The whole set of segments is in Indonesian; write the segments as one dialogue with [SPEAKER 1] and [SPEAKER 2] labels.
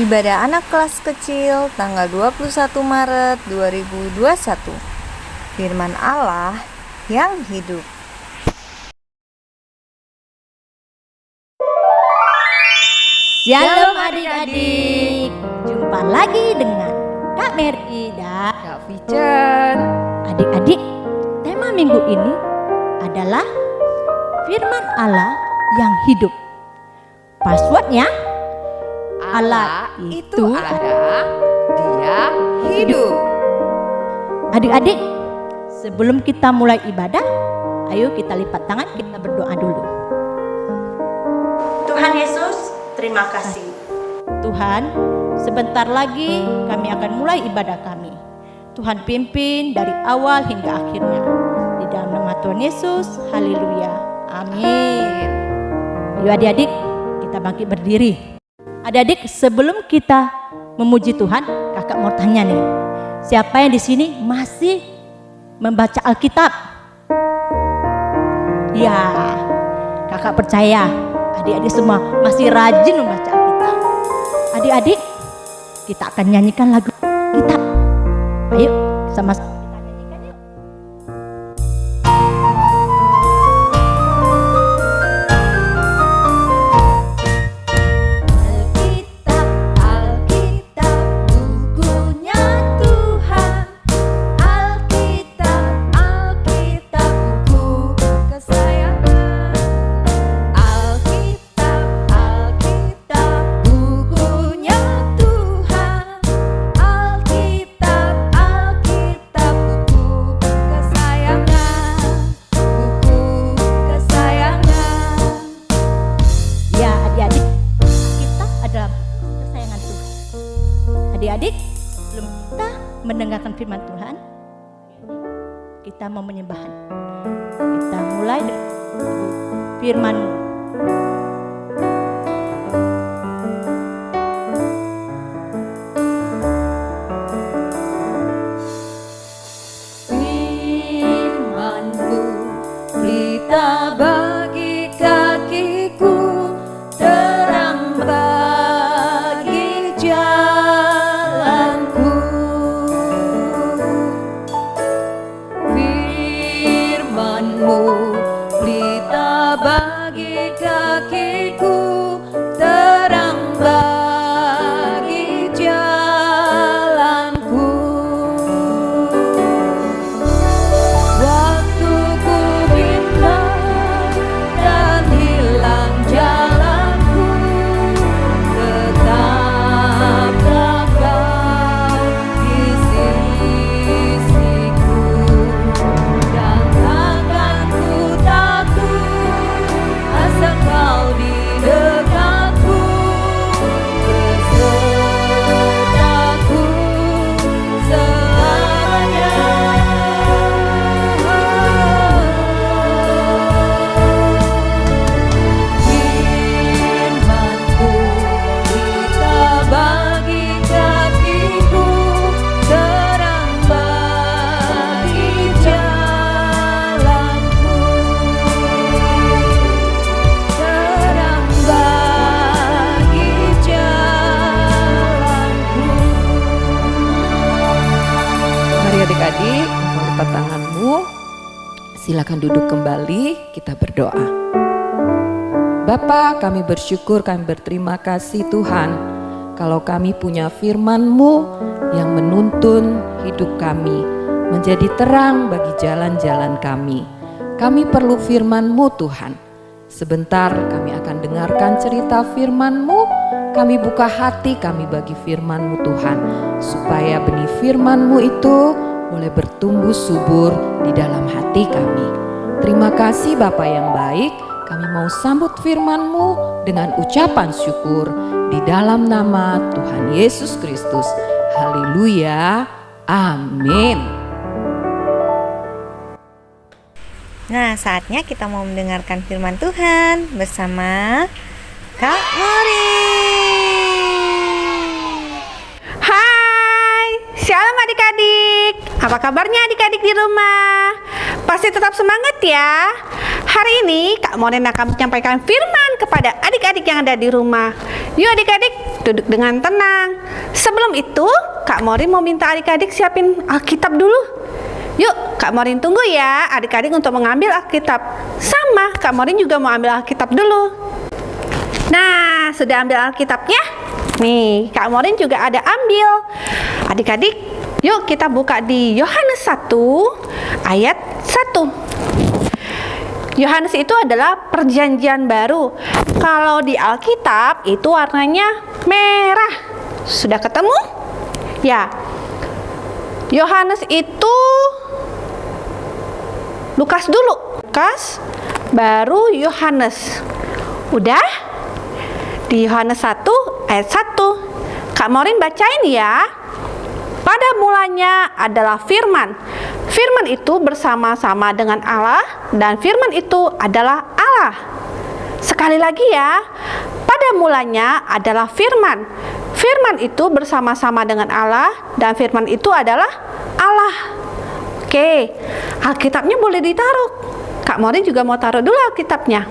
[SPEAKER 1] Ibadah anak kelas kecil tanggal 21 Maret 2021. Firman Allah yang hidup.
[SPEAKER 2] Shalom adik-adik, jumpa lagi dengan Kak Mary dan
[SPEAKER 3] Kak Vincent.
[SPEAKER 2] Adik-adik, tema minggu ini adalah firman Allah yang hidup. Passwordnya Allah itu
[SPEAKER 3] ada, Dia hidup.
[SPEAKER 2] Adik-adik, sebelum kita mulai ibadah, ayo kita lipat tangan, kita berdoa dulu. Tuhan Yesus, terima kasih. Tuhan, sebentar lagi kami akan mulai ibadah kami. Tuhan pimpin dari awal hingga akhirnya. Di dalam nama Tuhan Yesus, haleluya. Amin. Yuk adik-adik, kita bangkit berdiri. Adik-adik, sebelum kita memuji Tuhan, kakak mau tanya nih, siapa yang di sini masih membaca Alkitab? Ya, kakak percaya adik-adik semua masih rajin membaca Alkitab. Adik-adik, kita akan nyanyikan lagu Alkitab. Ayo, sama-sama kita nyanyikan yuk. Adik-adik, sebelum kita mendengarkan firman Tuhan, kita mau menyembahan. Kita mulai dari firman-Mu.
[SPEAKER 3] Firman-Mu, pelita bagi kakiku, terang bagi jalanku. Firman-Mu, pelita bagi kakiku, terang bagi jalanku. Waktu ku bimbang dan hilang jalanku, tetap Kau di sisiku, dan takkan ku takut asal Kau di dekatku, besertaku selamanya. Firman-Mu, pelita bagi kakiku, terang bagi jalanku, terang bagi jalanku. Mari adik-adik, engkau lipat tanganmu. Silakan duduk kembali, kita berdoa. Bapa, kami bersyukur, kami berterima kasih Tuhan, kalau kami punya firman-Mu yang menuntun hidup kami, menjadi terang bagi jalan-jalan kami. Kami perlu firman-Mu Tuhan. Sebentar kami akan dengarkan cerita firman-Mu. Kami buka hati kami bagi firman-Mu Tuhan, supaya benih firman-Mu itu boleh bertumbuh subur di dalam hati kami. Terima kasih Bapa yang baik, kami mau sambut firman-Mu dengan ucapan syukur di dalam nama Tuhan Yesus Kristus. Haleluya, amin.
[SPEAKER 1] Nah, saatnya kita mau mendengarkan firman Tuhan bersama Kak Mori.
[SPEAKER 4] Hai, shalom adik-adik. Apa kabarnya adik-adik di rumah? Pasti tetap semangat ya. Hari ini Kak Morin akan menyampaikan firman kepada adik-adik yang ada di rumah. Yuk adik-adik, duduk dengan tenang. Sebelum itu, Kak Morin mau minta adik-adik siapin Alkitab dulu. Yuk, Kak Morin tunggu ya adik-adik untuk mengambil Alkitab. Sama, Kak Morin juga mau ambil Alkitab dulu. Nah, sudah ambil Alkitabnya? Nih, Kak Morin juga ada ambil. Adik-adik, yuk kita buka di Yohanes 1 ayat 1. Yohanes itu adalah perjanjian baru. Kalau di Alkitab itu warnanya merah. Sudah ketemu? Ya. Yohanes itu Lukas dulu. Lukas baru Yohanes. Udah? Di Yohanes 1 ayat 1. Kak Morin bacain ya. Pada mulanya adalah firman. Firman itu bersama-sama dengan Allah dan firman itu adalah Allah. Sekali lagi ya. Pada mulanya adalah firman. Firman itu bersama-sama dengan Allah dan firman itu adalah Allah. Oke, Alkitabnya boleh ditaruh. Kak Morin juga mau taruh dulu Alkitabnya.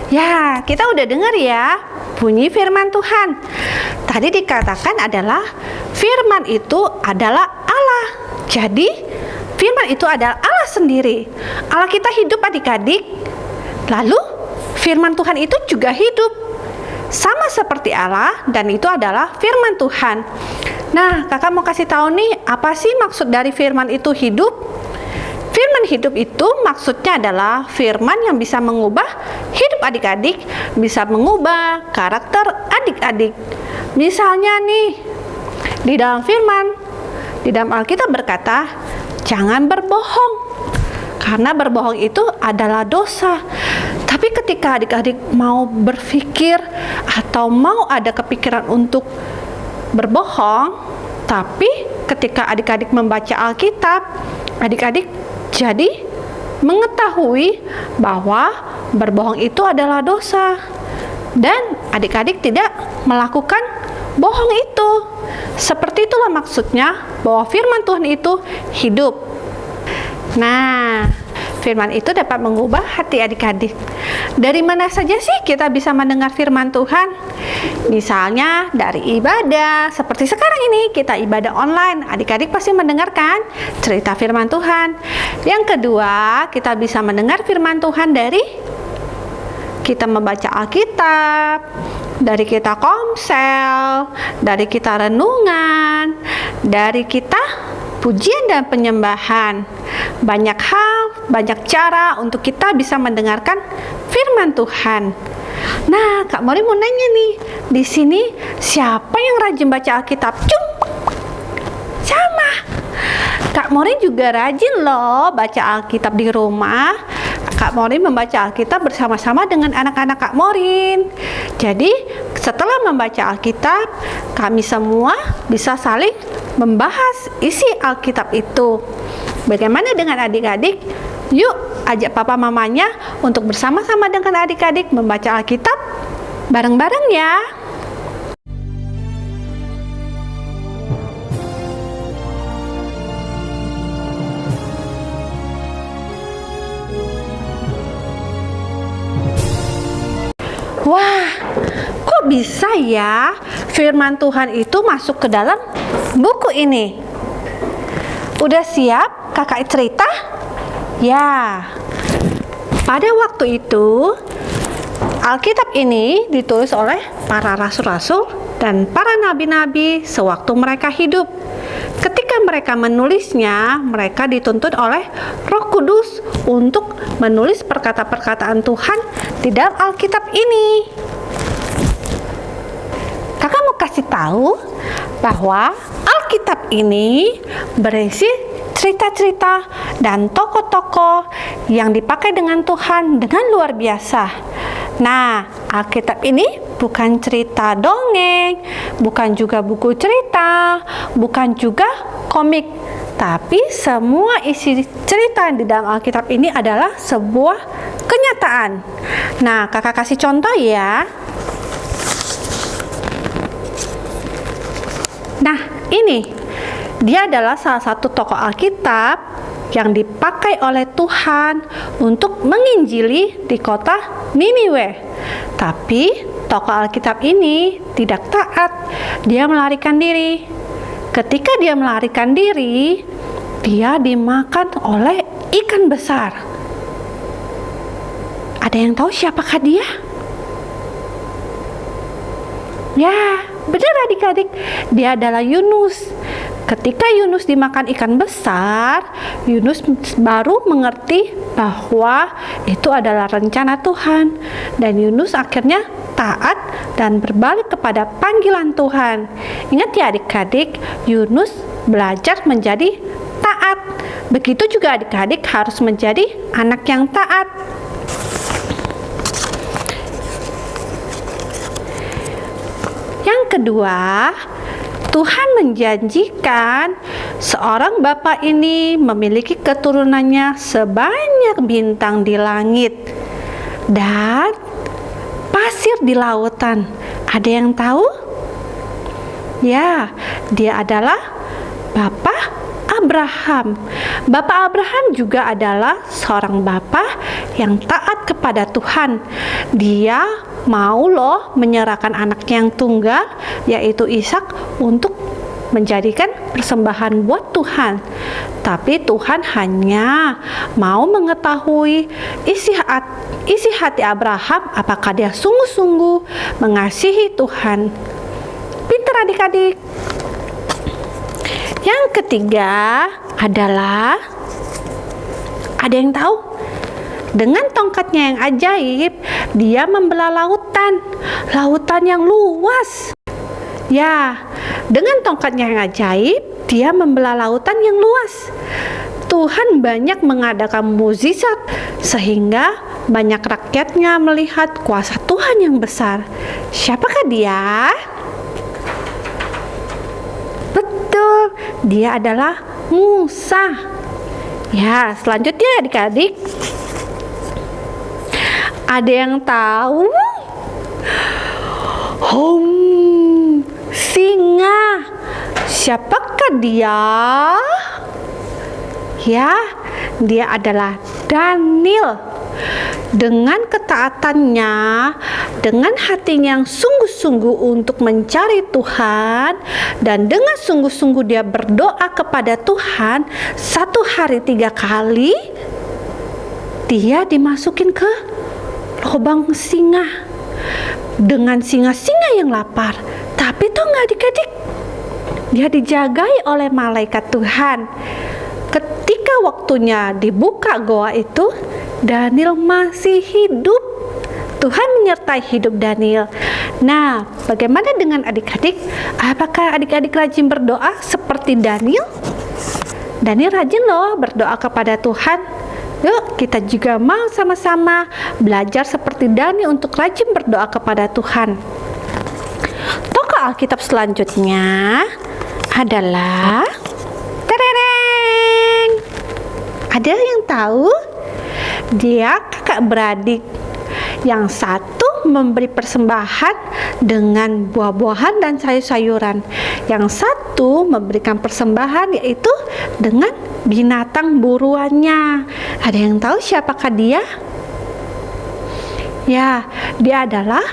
[SPEAKER 4] Ya, kita udah dengar ya bunyi firman Tuhan. Tadi dikatakan adalah firman itu adalah Allah. Jadi firman itu adalah Allah sendiri. Allah kita hidup adik-adik. Lalu firman Tuhan itu juga hidup. Sama seperti Allah dan itu adalah firman Tuhan. Nah, kakak mau kasih tahu nih, apa sih maksud dari firman itu hidup? Firman hidup itu maksudnya adalah firman yang bisa mengubah hidup adik-adik, bisa mengubah karakter adik-adik. Misalnya nih, di dalam firman, di dalam Alkitab berkata, jangan berbohong, karena berbohong itu adalah dosa. Tapi ketika adik-adik mau berpikir atau mau ada kepikiran untuk berbohong, tapi ketika adik-adik membaca Alkitab, adik-adik jadi mengetahui bahwa berbohong itu adalah dosa dan adik-adik tidak melakukan bohong itu. Seperti itulah maksudnya bahwa firman Tuhan itu hidup. Nah, firman itu dapat mengubah hati adik-adik. Dari mana saja sih kita bisa mendengar firman Tuhan? Misalnya dari ibadah, seperti sekarang ini kita ibadah online, adik-adik pasti mendengarkan cerita firman Tuhan. Yang kedua, kita bisa mendengar firman Tuhan dari kita membaca Alkitab, dari kita komsel, dari kita renungan, dari kita pujian dan penyembahan. Banyak hal, banyak cara untuk kita bisa mendengarkan firman Tuhan. Nah, Kak Morin mau nanya nih, di sini siapa yang rajin baca Alkitab? Cum! Sama. Kak Morin juga rajin loh baca Alkitab di rumah. Kak Morin membaca Alkitab bersama-sama dengan anak-anak Kak Morin. Jadi, setelah membaca Alkitab, kami semua bisa saling membahas isi Alkitab itu. Bagaimana dengan adik-adik? Yuk, ajak papa mamanya untuk bersama-sama dengan adik-adik membaca Alkitab bareng-bareng ya. Wah, kok bisa ya firman Tuhan itu masuk ke dalam buku ini? Udah siap kakak cerita? Ya, pada waktu itu Alkitab ini ditulis oleh para rasul-rasul dan para nabi-nabi sewaktu mereka hidup. Ketika mereka menulisnya, mereka dituntut oleh Roh Kudus untuk menulis perkataan-perkataan Tuhan di dalam Alkitab ini. Kakak mau kasih tahu bahwa Alkitab ini berisi cerita-cerita dan tokoh-tokoh yang dipakai dengan Tuhan dengan luar biasa. Nah, Alkitab ini bukan cerita dongeng, bukan juga buku cerita, bukan juga komik, tapi semua isi cerita di dalam Alkitab ini adalah sebuah kenyataan. Nah, kakak kasih contoh ya. Nah, ini dia adalah salah satu tokoh Alkitab yang dipakai oleh Tuhan untuk menginjili di kota Niniwe. Tapi tokoh Alkitab ini tidak taat. Dia melarikan diri. Ketika dia melarikan diri, dia dimakan oleh ikan besar. Ada yang tahu siapakah dia? Ya, benar adik-adik, dia adalah Yunus. Ketika Yunus dimakan ikan besar, Yunus baru mengerti bahwa itu adalah rencana Tuhan. Dan Yunus akhirnya taat dan berbalik kepada panggilan Tuhan. Ingat ya adik-adik, Yunus belajar menjadi taat. Begitu juga adik-adik harus menjadi anak yang taat. Yang kedua, Tuhan menjanjikan seorang bapak ini memiliki keturunannya sebanyak bintang di langit dan pasir di lautan. Ada yang tahu? Ya, dia adalah Bapak Abraham. Bapak Abraham juga adalah seorang bapak yang taat kepada Tuhan. Dia mau loh menyerahkan anaknya yang tunggal, yaitu Ishak, untuk menjadikan persembahan buat Tuhan. Tapi Tuhan hanya mau mengetahui isi hati Abraham, apakah dia sungguh-sungguh mengasihi Tuhan. Pintar adik-adik. Yang ketiga adalah, ada yang tahu? Dengan tongkatnya yang ajaib, dia membelah lautan yang luas. Ya, dengan tongkatnya yang ajaib, dia membelah lautan yang luas. Tuhan banyak mengadakan mukjizat sehingga banyak rakyatnya melihat kuasa Tuhan yang besar. Siapakah dia? Betul, dia adalah Musa. Ya, selanjutnya adik-adik, ada yang tahu? Singa. Siapakah dia? Ya, dia adalah Daniel. Dengan ketaatannya, dengan hatinya yang sungguh-sungguh untuk mencari Tuhan, dan dengan sungguh-sungguh dia berdoa kepada Tuhan, 1 hari 3 kali dia dimasukin ke lubang singa dengan singa-singa yang lapar. Tapi tuh nggak adik-adik, dia dijagai oleh malaikat Tuhan. Ketika waktunya dibuka goa itu, Daniel masih hidup. Tuhan menyertai hidup Daniel. Nah, bagaimana dengan adik-adik? Apakah adik-adik rajin berdoa seperti Daniel? Daniel rajin loh berdoa kepada Tuhan. Yuk, kita juga mau sama-sama belajar seperti Daniel untuk rajin berdoa kepada Tuhan. Tokoh Alkitab selanjutnya adalah tereng. Ada yang tahu? Dia kakak beradik. Yang satu memberi persembahan dengan buah-buahan dan sayur-sayuran. Yang satu memberikan persembahan yaitu dengan binatang buruannya. Ada yang tahu siapakah dia? Ya, dia adalah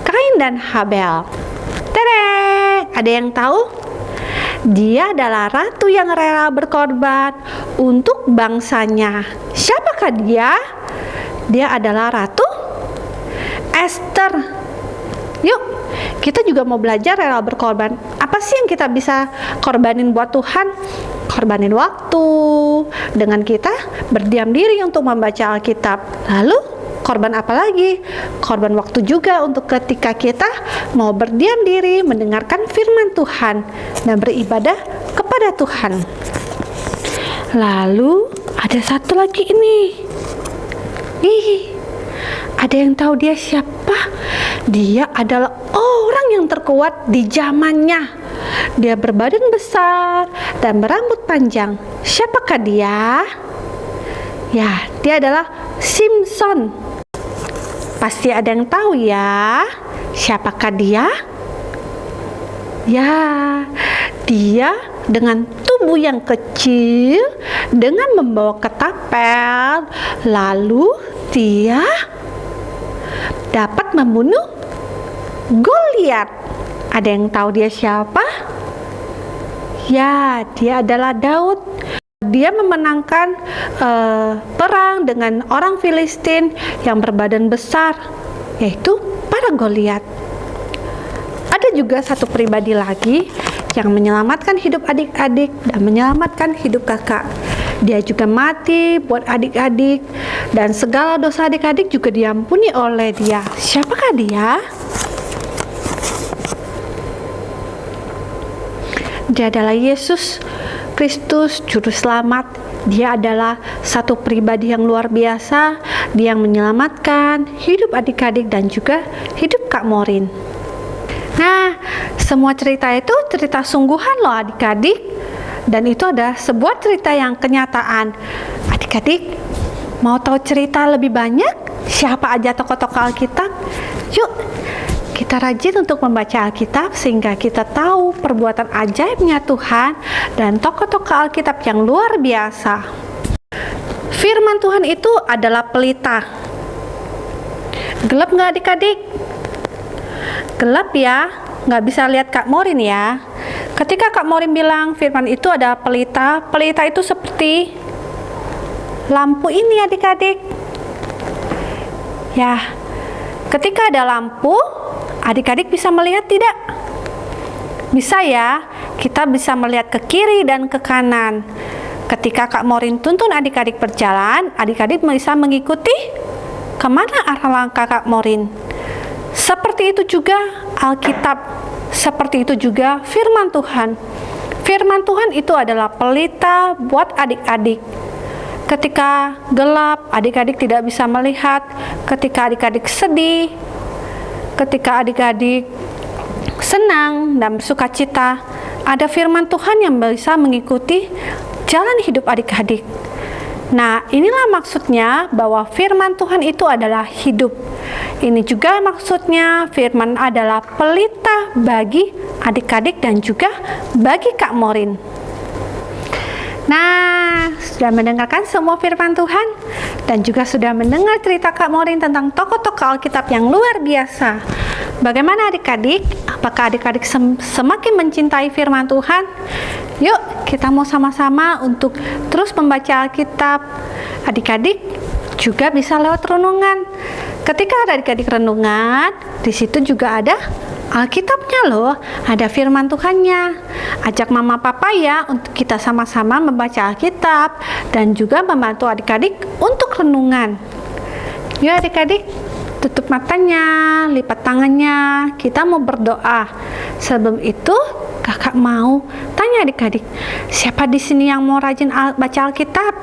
[SPEAKER 4] Kain dan Habel. Tereng! Ada yang tahu? Dia adalah ratu yang rela berkorban untuk bangsanya. Siapakah dia? Dia adalah Ratu Esther. Yuk, kita juga mau belajar rela berkorban. Apa sih yang kita bisa korbanin buat Tuhan? Korbanin waktu, dengan kita berdiam diri untuk membaca Alkitab. Lalu korban apa lagi? Korban waktu juga untuk ketika kita mau berdiam diri mendengarkan firman Tuhan dan beribadah kepada Tuhan. Lalu ada satu lagi ini. Ada yang tahu dia siapa? Dia adalah orang yang terkuat di zamannya. Dia berbadan besar dan berambut panjang. Siapakah dia? Ya, dia adalah Simson. Pasti ada yang tahu ya. Siapakah dia? Ya, dia dengan tubuh tubuh yang kecil dengan membawa ketapel, lalu dia dapat membunuh Goliat. Ada yang tahu dia siapa? Ya, dia adalah Daud. Dia memenangkan perang dengan orang Filistin yang berbadan besar, yaitu para Goliat. Ada juga satu pribadi lagi yang menyelamatkan hidup adik-adik dan menyelamatkan hidup kakak. Dia juga mati buat adik-adik, dan segala dosa adik-adik juga diampuni oleh dia. Siapakah dia? Dia adalah Yesus Kristus, Juru Selamat. Dia adalah satu pribadi yang luar biasa. Dia yang menyelamatkan hidup adik-adik dan juga hidup Kak Morin. Nah, semua cerita itu cerita sungguhan loh adik-adik. Dan itu ada sebuah cerita yang kenyataan. Adik-adik mau tahu cerita lebih banyak? Siapa aja tokoh-tokoh Alkitab? Yuk, kita rajin untuk membaca Alkitab sehingga kita tahu perbuatan ajaibnya Tuhan dan tokoh-tokoh Alkitab yang luar biasa. Firman Tuhan itu adalah pelita. Gelap nggak adik-adik? Gelap ya, nggak bisa lihat Kak Morin ya. Ketika Kak Morin bilang firman itu adalah pelita, pelita itu seperti lampu ini adik-adik. Ya, ketika ada lampu, adik-adik bisa melihat tidak? Bisa ya, kita bisa melihat ke kiri dan ke kanan. Ketika Kak Morin tuntun adik-adik berjalan, adik-adik bisa mengikuti kemana arah langkah Kak Morin. Seperti itu juga Alkitab, seperti itu juga firman Tuhan. Firman Tuhan itu adalah pelita buat adik-adik. Ketika gelap, adik-adik tidak bisa melihat. Ketika adik-adik sedih, ketika adik-adik senang dan bersuka cita, ada firman Tuhan yang bisa mengikuti jalan hidup adik-adik. Nah, inilah maksudnya bahwa firman Tuhan itu adalah hidup. Ini juga maksudnya firman adalah pelita bagi adik-adik dan juga bagi Kak Morin. Nah, sudah mendengarkan semua firman Tuhan dan juga sudah mendengar cerita Kak Morin tentang tokoh-tokoh Alkitab yang luar biasa. Bagaimana adik-adik? Apakah adik-adik semakin mencintai firman Tuhan? Yuk, kita mau sama-sama untuk terus membaca Alkitab. Adik-adik juga bisa lewat renungan. Ketika ada adik-adik renungan, di situ juga ada Alkitabnya loh, ada firman Tuhannya. Ajak mama papa ya untuk kita sama-sama membaca Alkitab dan juga membantu adik-adik untuk renungan. Yuk adik-adik, tutup matanya, lipat tangannya, kita mau berdoa. Sebelum itu, kakak mau tanya adik-adik, siapa di sini yang mau rajin baca Alkitab?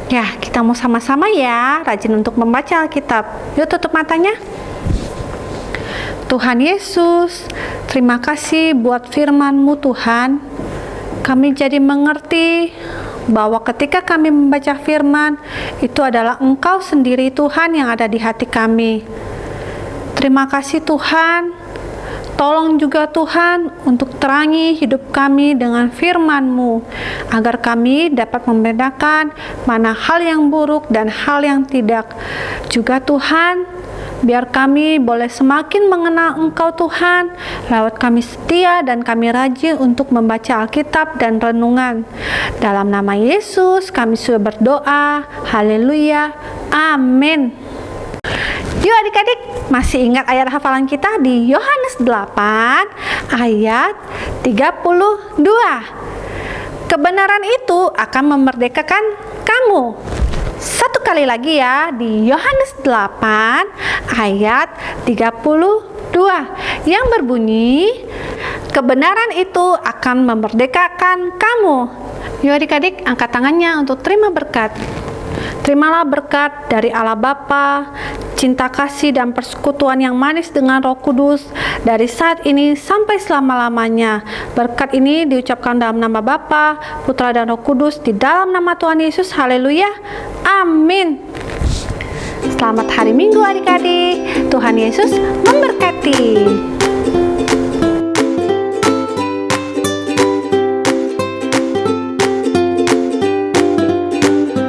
[SPEAKER 4] Ya, kita mau sama-sama ya, rajin untuk membaca Alkitab. Yuk tutup matanya. Tuhan Yesus, terima kasih buat firman-Mu Tuhan. Kami jadi mengerti bahwa ketika kami membaca firman, itu adalah Engkau sendiri Tuhan yang ada di hati kami. Terima kasih Tuhan. Tolong juga Tuhan untuk terangi hidup kami dengan firman-Mu, agar kami dapat membedakan mana hal yang buruk dan hal yang tidak. Juga Tuhan, biar kami boleh semakin mengenal Engkau Tuhan, lewat kami setia dan kami rajin untuk membaca Alkitab dan renungan. Dalam nama Yesus kami sudah berdoa. Haleluya. Amin. Yuk adik-adik, masih ingat ayat hafalan kita di Yohanes 8 ayat 32. Kebenaran itu akan memerdekakan kamu. Satu kali lagi ya, di Yohanes 8 ayat 32 yang berbunyi, kebenaran itu akan memerdekakan kamu. Yuk adik-adik, angkat tangannya untuk terima berkat. Terimalah berkat dari Allah Bapa, cinta kasih dan persekutuan yang manis dengan Roh Kudus dari saat ini sampai selama-lamanya. Berkat ini diucapkan dalam nama Bapa, Putra dan Roh Kudus, di dalam nama Tuhan Yesus. Haleluya. Amin. Selamat hari Minggu adik-adik. Tuhan Yesus memberkati.